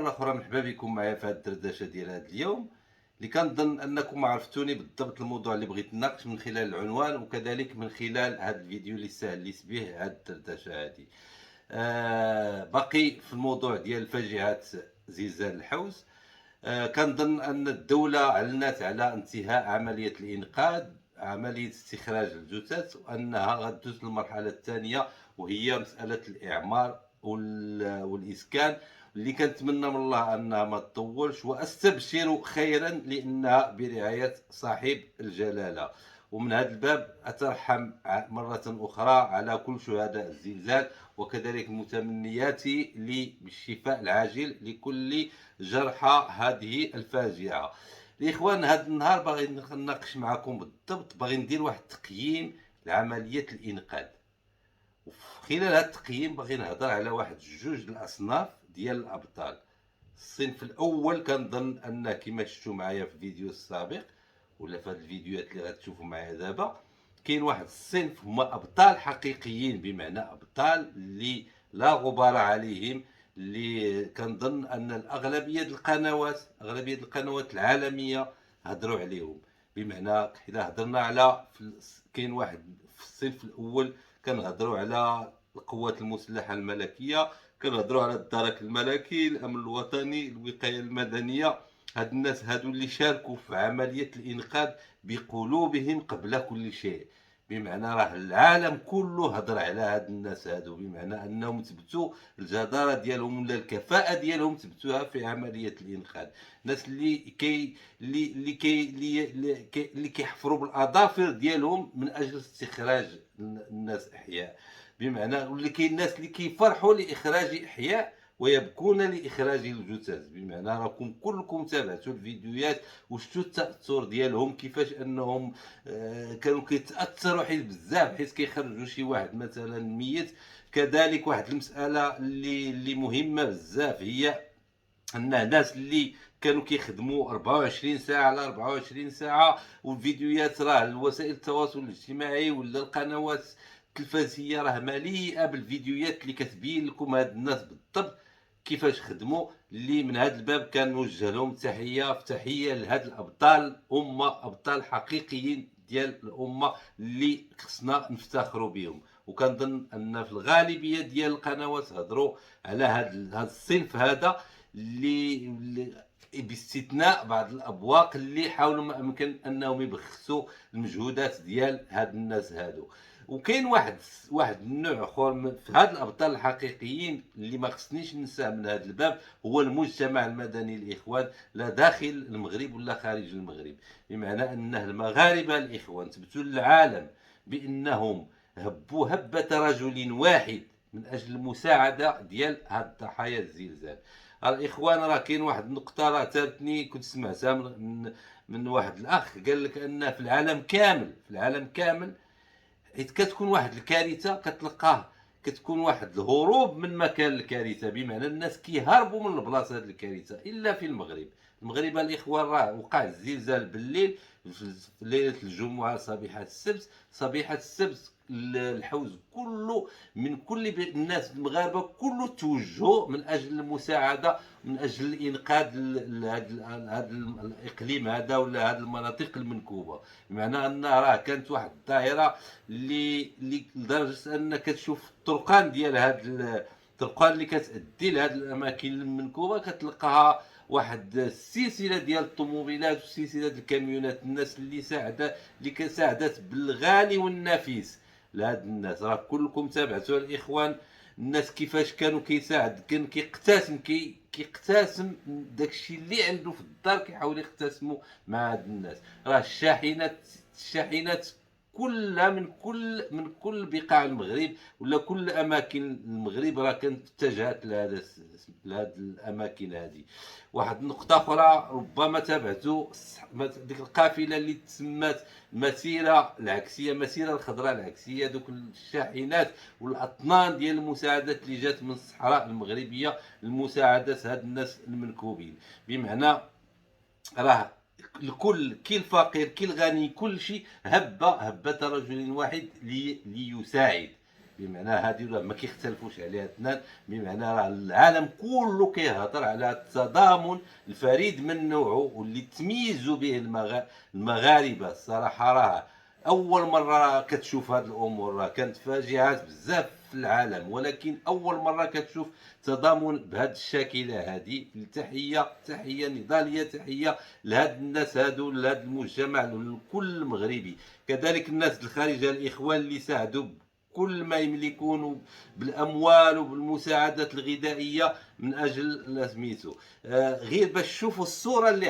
مرة أخرى مرحبا بكم معايا في هذه الدردشة ديال هذا اليوم، اللي كنظن أنكم عرفتوني بالضبط الموضوع اللي بغيت نناقش من خلال العنوان وكذلك من خلال هذا الفيديو اللي سهل به هذه الدردشة هذه. باقي في الموضوع ديال فاجعة زلزال الحوس. كنظن أن الدولة أعلنت على انتهاء عملية الإنقاذ، عملية استخراج الجثث، وأنها غدوز للمرحلة الثانية وهي مسألة الإعمار والإسكان، اللي كنتمنى من الله أنها ما تطولش، وأستبشر خيرا لأنها برعاية صاحب الجلالة. ومن هذا الباب أترحم مرة أخرى على كل شهداء الزلزال، وكذلك متمنياتي بالشفاء العاجل لكل جرحى هذه الفاجعة. الإخوان، هذا النهار باغي نناقش معكم بالضبط، باغي ندير واحد التقييم لعملية الإنقاذ. وخلال هذا التقييم باغي نهضر على واحد جوج الأصناف ديال الأبطال. الصنف الأول كنظن أن كما شفتوا معايا في الفيديو السابق ولا في هذه الفيديوهات اللي غتشوفوا معايا دابا، كاين واحد الصنف هما أبطال حقيقيين، بمعنى أبطال اللي لا غبار عليهم، اللي كنظن أن أغلبية القنوات العالمية هضروا عليهم. بمعنى إذا هضرنا على كاين واحد في الصنف الأول كنهضروا على القوات المسلحة الملكية، كنهضروا على الدرك الملكي، الأمن الوطني، الوقاية المدنية. هاد الناس هادو اللي شاركوا في عملية الإنقاذ بقلوبهم قبل كل شيء. بمعنى راه العالم كله هضر على هاد الناس هادو، بمعنى أنهم تبتوا الجدارة ديالهم ولا الكفاءة ديالهم تبتوها في عملية الإنقاذ. الناس اللي كيحفروا بالأظافر ديالهم من أجل استخراج الناس أحياء. بمعنى واللي كاين الناس اللي كيفرحوا لإخراج إحياء ويبكون لإخراج الجثث. بمعنى راكم كلكم تابعتوا الفيديوهات وشفتوا التأثر ديالهم، كيفاش أنهم كانوا كيتأثروا حيت بزاف، حيت كيخرجوا شي واحد مثلا ميت. كذلك واحد المسألة اللي مهمة بزاف هي ان الناس اللي كانوا كيخدموا 24 ساعه على 24 ساعه، والفيديوهات راه وسائل التواصل الاجتماعي ولا القنوات التلفزيونيه راه مليئه بالفيديوهات اللي كتبين لكم هاد الناس بالضبط كيفاش خدموا. اللي من هذا الباب كنوجه لهم تحيه لهاد الابطال، هما ابطال حقيقيين ديال الامه اللي خصنا نفتخروا بهم. وكنظن ان في الغالبيه ديال القنوات هضروا على هذا الصنف هذا، اللي باستثناء بعض الابواق اللي حاولوا ما امكن انهم يبخسوا المجهودات ديال هاد الناس هادو. وكاين واحد النوع اخر في هاد الابطال الحقيقيين اللي ما خصنيش ننساه من هذا الباب، هو المجتمع المدني الاخوان، لا داخل المغرب ولا خارج المغرب. بمعنى ان المغاربه الاخوان تبتوا للعالم بانهم هبوا هبه رجل واحد من اجل المساعده ديال هاد ضحايا الزلزال. الاخوان، راه كاين واحد النقطه راه تارتني كنت سمعتها من واحد الاخ، قال لك ان في العالم كامل حيت كتكون واحد الكارثه كتلقاه، كتكون واحد الهروب من مكان الكارثه. بمعنى الناس كيهربوا من البلاصه هذه الكارثه، الا في المغرب الاخوان راه وقع الزلزال بالليل في ليله الجمعه صبيحه السبت الحوز كله من كل الناس المغاربه كله توجهوا من اجل المساعده، من اجل الانقاذ هذا الاقليم هذا ولا هذه المناطق المنكوبه. بمعنى ان راه كانت واحد الظاهره اللي لدرجه ان كتشوف الطرقان ديال هذا الطرقان اللي كتأدي لهذه الاماكن المنكوبه كتلقاها واحد السلسله ديال الطوموبيلات وسلسله الكاميونات، الناس اللي كساعدت بالغالي والنفيس لهاد الناس. راه كلكم تابعتوا الاخوان الناس كيفاش كانوا كان كيقتسم داكشي اللي عنده في الدار، كيحاول يقتسمه مع هاد الناس. راه الشاحنات كلها من كل بقاع المغرب ولا كل اماكن المغرب راه كانت اتجهت لهذه الاماكن هذه. واحد النقطه اخرى ربما تابعتوا ديك القافله اللي تسمات مسيره الخضراء العكسيه، دوك الشاحنات والاطنان ديال المساعدات اللي جات من الصحراء المغربيه لمساعده هاد الناس المنكوبين. بمعنى راه الكل، كي الفقير كي الغني كل شيء هبه رجل واحد ليساعد. بمعنى هذه ما كيختلفوش عليها اثنان، بمعنى راه العالم كله كيهضر على التضامن الفريد من نوعه واللي تميزوا به المغاربه. الصراحه راه اول مره كتشوف هذه الامور، راه كانت فاجعات بزاف في العالم، ولكن اول مره كتشوف تضامن بهذه الشاكله هذه. تحيه نضاليه، تحيه لهاد الناس هادو، لهذا المجتمع، لكل مغربي. كذلك الناس الخارجه، الاخوان اللي ساعدوا كل ما يملكون بالاموال وبالمساعدات الغذائيه من اجل سميتو. غير باش تشوفوا الصوره اللي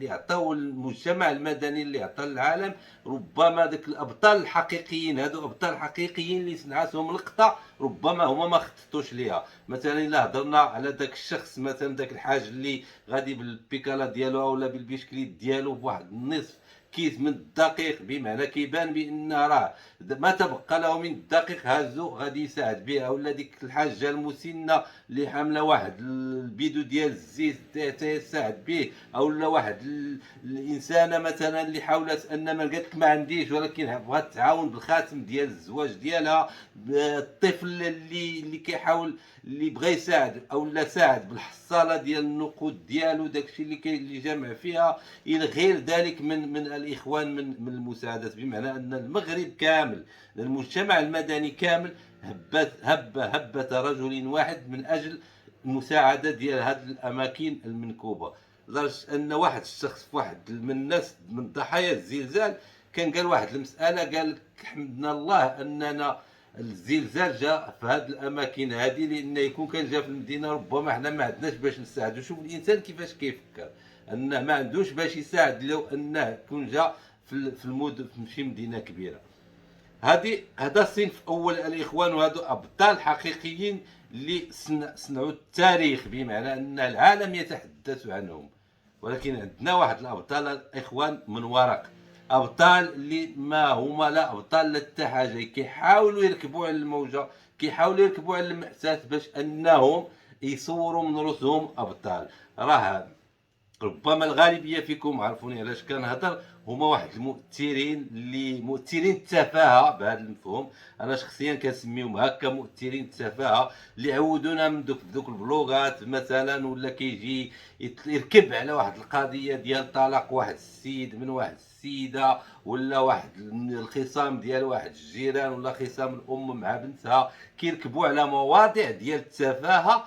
عطاو المجتمع المدني، اللي عطا العالم. ربما ذاك الابطال الحقيقيين، هادو ابطال حقيقيين اللي سنعاتهم لقطه ربما هما ما خططوش ليها. مثلا الا هضرنا على ذاك الشخص، مثلا ذاك الحاج اللي غادي بالبيكالا ديالو ولا بالبيشكليت ديالو بواحد النصف كيس من الدقيق، بمعنى كيبان بان راه ما تبقى له من الدقيق هازو غادي يساعد بها. ولا ديك الحاجه المسنه اللي حامله واحد البيدو ديال الزيت تساعد به. او لا واحد الانسانه مثلا اللي حاولت ان ما قالت ما عنديش، ولكن بغات تعاون بالخاتم ديال الزواج ديالها. الطفل اللي كيحاول، اللي بغى يساعد او لا ساعد بالحصاله ديال النقود ديالو، داكشي اللي جمع فيها، الى غير ذلك من الاخوان من المساعدات. بمعنى ان المغرب كامل، المجتمع المدني كامل هبة رجل واحد من اجل المساعده ديال هذه الاماكن المنكوبه. لدرجه ان واحد الشخص، واحد من الناس من ضحايا الزلزال، كان قال واحد المساله، قال حمدنا الله اننا الزلزال جاء في هذه الاماكن هذه، لان يكون كان جا في المدينه ربما حنا ما عندناش باش نساعدو. شوف الانسان كيفاش كيفكر، انه ما عندوش باش يساعد لو انه يكون جا في المدن، في شي مدينه كبيره. هذا الصنف اول الاخوان، وهذو ابطال حقيقيين اللي صنعوا التاريخ، بمعنى ان العالم يتحدث عنهم. ولكن عندنا واحد الابطال الاخوان من ورق، ابطال اللي ما هما لا ابطال لا حتى حاجه، كيحاولوا يركبوا على الموجه، كيحاولوا يركبوا على المأساة باش انهم يصوروا من رؤوسهم ابطال. راه ربما الغالبيه فيكم عرفوني علاش كنهضر، هما واحد المؤثرين اللي مؤثرين التفاهه بهذا المفهوم. انا شخصيا كنسميهم هكا مؤثرين التفاهه، اللي عودونا من دوك البلوغات مثلا، ولا كيجي يركب على واحد القضيه ديال طلاق واحد السيد من واحد السيده، ولا واحد الخصام ديال واحد الجيران، ولا خصام الام مع بنتها، كيركبوا على مواضيع ديال التفاهه.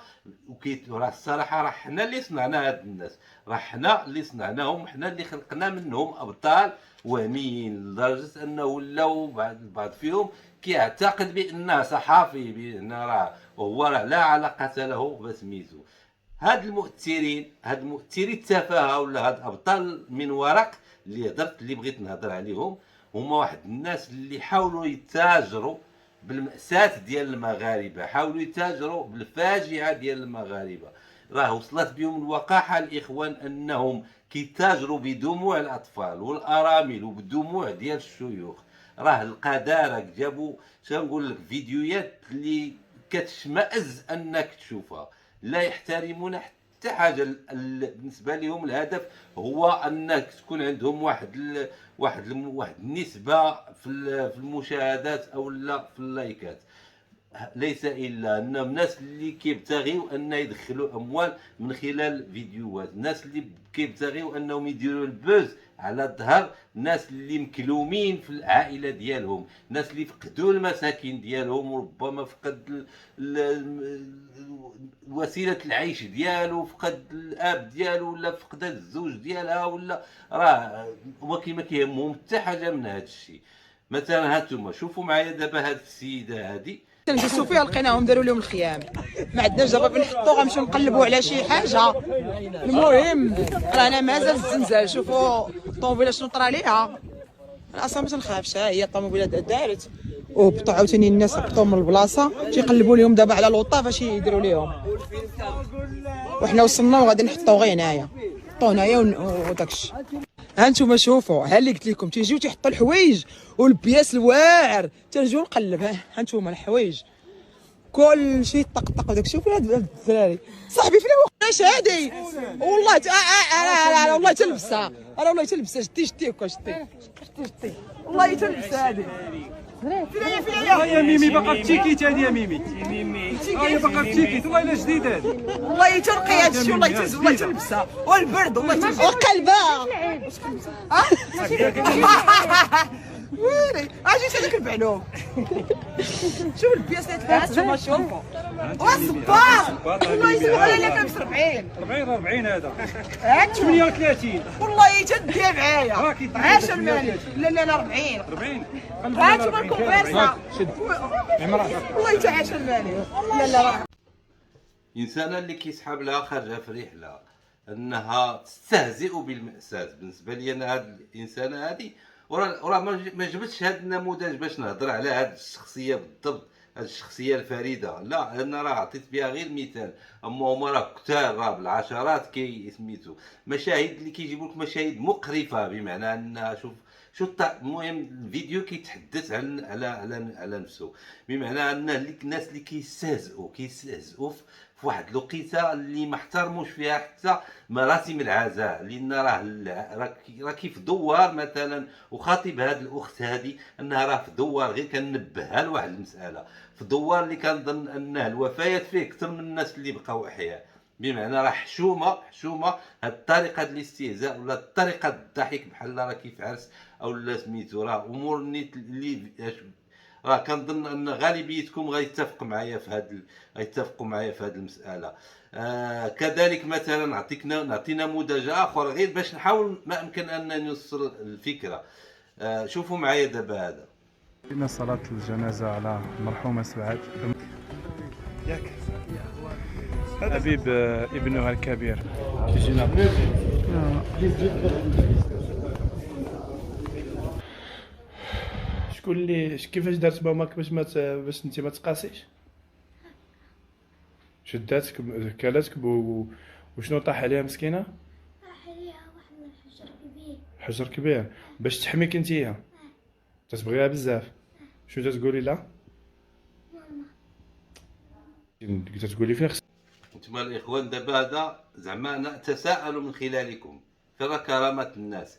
راه الصراحه راه حنا اللي صنعنا هاد الناس، راه حنا اللي صنعناهم، حنا اللي خلقنا منهم ابطال وهميين، لدرجه انه ولاو بعض فيهم كيعتقد بانه صحافي، بان راه وهو راه لا علاقه له بسميتو. هاد المؤثرين التفاهه، ولا هاد ابطال من ورق اللي بغيت نهضر عليهم، هما واحد الناس اللي حاولوا يتاجروا بالمأساة ديال المغاربه، حاولوا يتاجروا بالفاجعه ديال المغاربه. راه وصلت بهم الوقاحه الاخوان انهم كيتاجروا بدموع الاطفال والارامل وبدموع ديال الشيوخ. راه القداره جابوا شنقول لك فيديوهات اللي كتشمئز انك تشوفها. لا يحترمون حتى حاجه. بالنسبه لهم الهدف هو انك تكون عندهم واحد النسبه في المشاهدات او لا في اللايكات. ليس الا انهم الناس اللي كيبتغيو ان يدخلوا اموال من خلال فيديوهات، الناس اللي كيبتغيو انهم يديروا البوز على ظهر الناس اللي مكلومين في العائله ديالهم، الناس اللي فقدوا المساكن ديالهم، وربما فقد وسيله العيش ديالو، فقد الاب ديالو، ولا فقد الزوج ديالها، ولا راه ما كيهمهم حتى حاجه من هذا الشيء. مثلا هانتوما شوفوا معايا دابا هاد السيده هذه تنجسوا فيها لقيناهم داروا لهم الخيام، ما عندناش دابا بنحطوا غنمشيو نقلبوا على شي حاجه. المهم رانا مازال الزنزال، شوفوا الطوموبيله شنو طرا ليها. انا اصلا ما تنخافش، ها هي الطوموبيله دارت وهبطوا عاوتاني الناس، هبطوا من البلاصه تيقلبوا لهم دابا على لوطا فاش يديروا لهم. وحنا وصلنا وغادي نحطوا غير هنايا، نحطوا هنايا وداكشي. ها نتوما شوفوا، ها اللي قلت لكم تيجيو تيحطوا الحوايج والبياس الواعر، تنجيو نقلب. ها نتوما الحوايج كلشي طقطق وداك. شوفوا هاد الدراري صاحبي فين وقناش هادي، والله انا والله تلبسها، انا والله تلبسها. جدي هكا، جدي والله تلبسها هادي. يا ميمي باقا بتيكيت هادي يا ميمي. هي باقا بتيكيت والله الا جديده هادي. والله تنقي هذا الشيء، والله تنزل، والله تلبسها، والبرد والله تنزل وقلبها. ويلي اجيت هذاك البعلوم. شوف البياس اللي تبعت، شوف شوفوا والصباط والله يسلم على اللي كنلبس 40 40 هذا. هاك 38 والله تدي معايا. عاش المالي. لا لا لا 40 40. هانتوما الكونفيرسا. والله تعاش المالي. لا لا راه الانسانه اللي كيسحب لها خارجه في رحله انها تستهزئ بالمأساة. بالنسبه لي انا هاد الانسانه هذه وراه ما جبتش هذا النموذج باش نهضر على هذه الشخصيه بالضبط، هذه الشخصيه الفريده، لا انا راه عطيت بها غير مثال. اما هما راه كثار، راه بالعشرات كي سميتو مشاهد اللي كيجيبوا لك مشاهد مقرفه، بمعنى ان شوف المهم الفيديو كيتحدث على نفسه، بمعنى ان الناس اللي كيستهزئوا في واحد الوقيته اللي ما احترموش فيها حتى مراسم العزاء، لان راه كيف دوار مثلا. وخاطب هذه الاخت هذه انها راه في دوار، غير كنبهها لواحد المساله، في دوار اللي كنظن ان الوفيات فيه اكثر من الناس اللي بقاو احياء، بمعنى راه حشومه هاد الطريقه ديال الاستهزاء ولا الطريقه الضحك بحال راه كيف عرس او لا سميتو، راه امور اللي راه كنظن ان غالبيتكم غيتفقوا معايا في هذه المساله. كذلك مثلا نعطي نموذج اخر غير باش نحاول ما امكن ان نوصل الفكره. شوفوا معايا دابا هذا. إن صلاة الجنازة على المرحومة سعاد ياك حبيب ابنها الكبير. شكون اللي كيفاش دارت ماماك باش انت ما تقاسيش؟ شداتك كلاتك وشنو طاح عليها مسكينه؟ طاح عليها واحد من الحجر كبير. حجر كبير باش تحميك انتيا. تتبغيها بزاف. شنو تتقولي لها؟ ماما. تتقولي فيها انتما الاخوان دابا هذا زعما انا اتساءل من خلالكم، فين كرامه الناس؟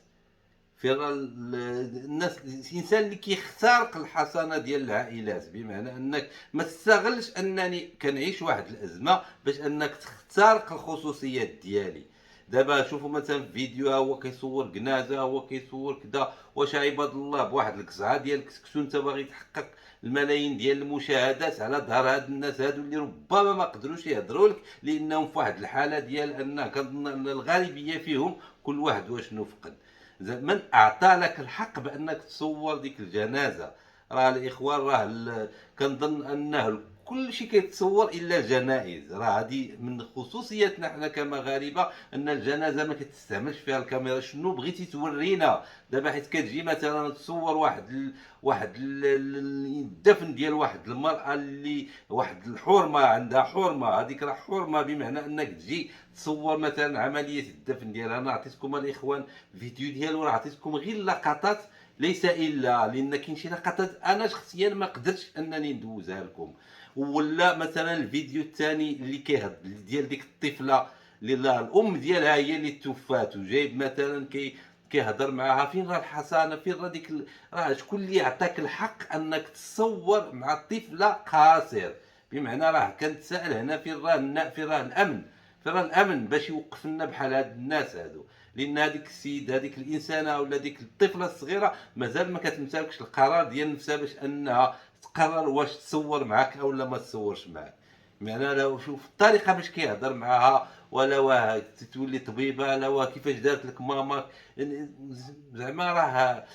فين الناس الانسان اللي كيخترق الحصانه ديال العائلات، بمعنى انك ما تستغلش انني كنعيش واحد الازمه باش انك تخترق الخصوصيات ديالي. دابا شوفوا مثلا في فيديو هو كيصور جنازه، هو كيصور كذا، واش عباد الله بواحد القزعه ديال الكسكسو انت باغي تحقق الملايين ديال المشاهدات على ظهر هاد الناس هادو اللي ربما ما قدروش يهضروا لك لانهم في واحد الحاله ديال ان كنظن ان الغالبيه فيهم كل واحد واشنو فقد. من اعطى لك الحق بانك تصور ديك الجنازه؟ راه الاخوان راه كنظن انه كل شيء كيتصور الا الجنائز. راه هذه من خصوصياتنا حنا كمغاربه ان الجنازه ما كتستعملش فيها الكاميرا. شنو بغيتي تورينا دابا؟ حيت كتجي مثلا تصور واحد الدفن ديال واحد المراه اللي واحد الحرمه عندها حرمه، هذيك راه حرمه، بمعنى انك تجي تصور مثلا عمليه الدفن ديالها. انا عطيتكم الاخوان الفيديو ديالو، راه عطيتكم غير لقطات ليس الا، لان كاين شي لقطات انا شخصيا ما قدرتش انني ندوزها لكم. ولا مثلا الفيديو الثاني اللي كيهضر ديال ديك الطفله اللي الام ديالها هي اللي توفات، وجايب مثلا كيهضر معاها فين راه الحصانه، فين راه ديك راه شكون اللي عطاك الحق انك تصور مع الطفله قاصر؟ بمعنى راه كنتسائل هنا فين راه الامن باش يوقف لنا بحال هاد الناس هادو؟ لان هذيك السيده، هذيك الانسانه ولا ديك الطفله الصغيره مازال ما كتمتلكش القرار ديال نفسها باش انها تقرر واش تصور معك او لا ما تصورش معك. معناها لو شوف الطريقه باش كيهضر معها، ولا واه تولي طبيبه، لا كيفاش دارت لك ماما، زعما راه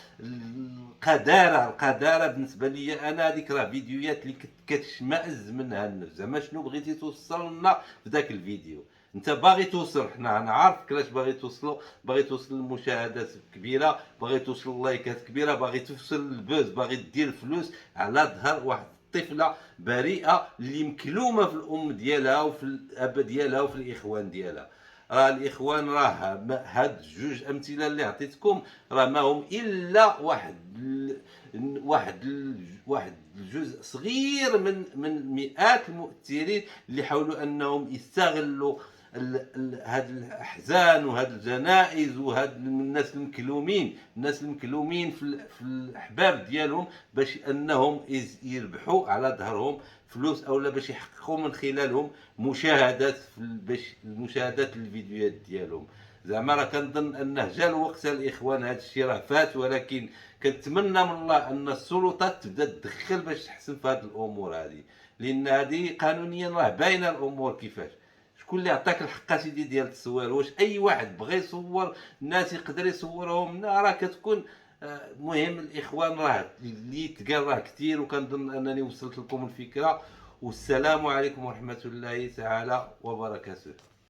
القذاره بالنسبه لي انا. هذيك راه فيديوهات اللي كتشمئز منها النفس. زعما شنو بغيتي توصل لنا في ذاك الفيديو؟ انت باغي توصل، انا عارفك علاش باغي توصلوا، باغي توصل للمشاهدات كبيره، باغي توصل للايكات كبيره، باغي توصل للبوز، باغي دير فلوس على ظهر واحد الطفله بريئه اللي مكلومه في الام ديالها وفي الاب ديالها وفي الاخوان ديالها. راه الاخوان راه هاد جوج امثله اللي عطيتكم راه ما هم الا واحد الجزء صغير من مئات المؤثرين اللي حاولوا انهم يستغلوا هاد الاحزان وهاد الجنائز وهاد الناس المكلومين في الاحباب ديالهم، باش انهم يربحوا على ظهرهم فلوس، اولا باش يحققوا من خلالهم مشاهدات باش المشاهدات الفيديوهات ديالهم. زعما راه كنظن انه جا الوقت الاخوان، هذا الشيء راه فات، ولكن كنتمنى من الله ان السلطات تبدا تدخل باش تحسن في هذه الامور هذه، لان هذه قانونيا راه باينه الامور كيفاش. شكون اللي عطاك الحق سيدي ديال التصوير؟ واش اي واحد بغى يصور الناس يقدر يصورهم؟ راه كتكون مهم الاخوان راه اللي تقال راه كثير، وكنظن انني وصلت لكم الفكره. والسلام عليكم ورحمه الله تعالى وبركاته.